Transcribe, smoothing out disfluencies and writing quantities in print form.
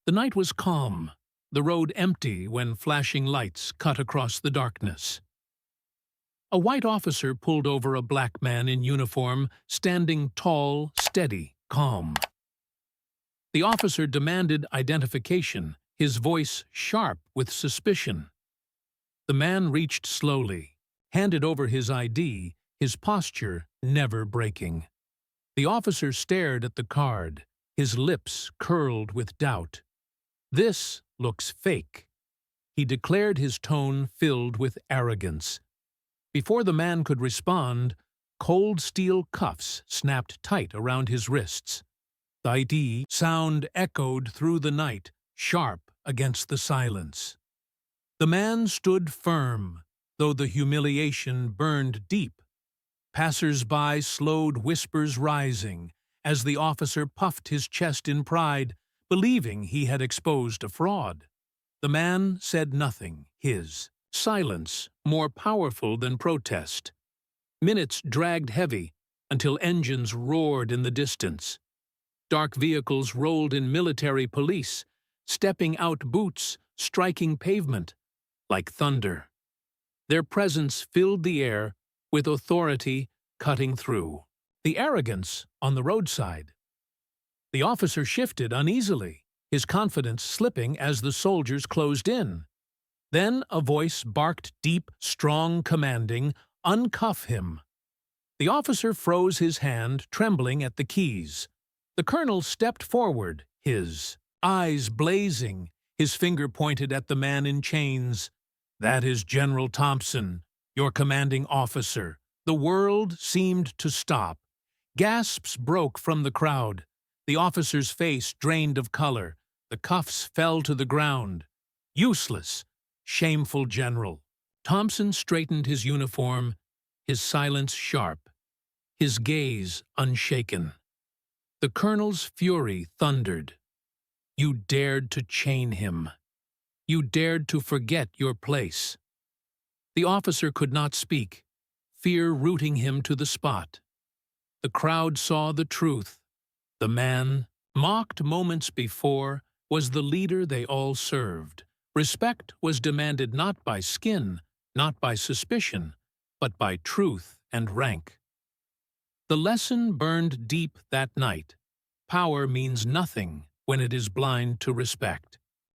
The night was calm, the road empty when flashing lights cut across the darkness. A white officer pulled over a black man in uniform, standing tall, steady, calm. The officer demanded identification, his voice sharp with suspicion. The man reached slowly, handed over his ID, his posture never breaking. The officer stared at the card, his lips curled with doubt. "This looks fake," he declared, his tone filled with arrogance. Before the man could respond, cold steel cuffs snapped tight around his wrists. The ID sound echoed through the night, sharp against the silence. The man stood firm, though the humiliation burned deep. Passers-by slowed, whispers rising, as the officer puffed his chest in pride, believing he had exposed a fraud. The man said nothing, his silence more powerful than protest. Minutes dragged heavy until engines roared in the distance. Dark vehicles rolled in military police, stepping out boots, striking pavement like thunder. Their presence filled the air with authority cutting through. The arrogance on the roadside. The officer shifted uneasily, his confidence slipping as the soldiers closed in. Then a voice barked deep, strong, commanding, "Uncuff him." The officer froze his hand, trembling at the keys. The colonel stepped forward, his eyes blazing, his finger pointed at the man in chains. "That is General Thompson, your commanding officer." The world seemed to stop. Gasps broke from the crowd. The officer's face drained of color. The cuffs fell to the ground. Useless, shameful general. Thompson straightened his uniform, his silence sharp, his gaze unshaken. The colonel's fury thundered. "You dared to chain him. You dared to forget your place." The officer could not speak, fear rooting him to the spot. The crowd saw the truth. The man, mocked moments before, was the leader they all served. Respect was demanded not by skin, not by suspicion, but by truth and rank. The lesson burned deep that night. Power means nothing when it is blind to respect.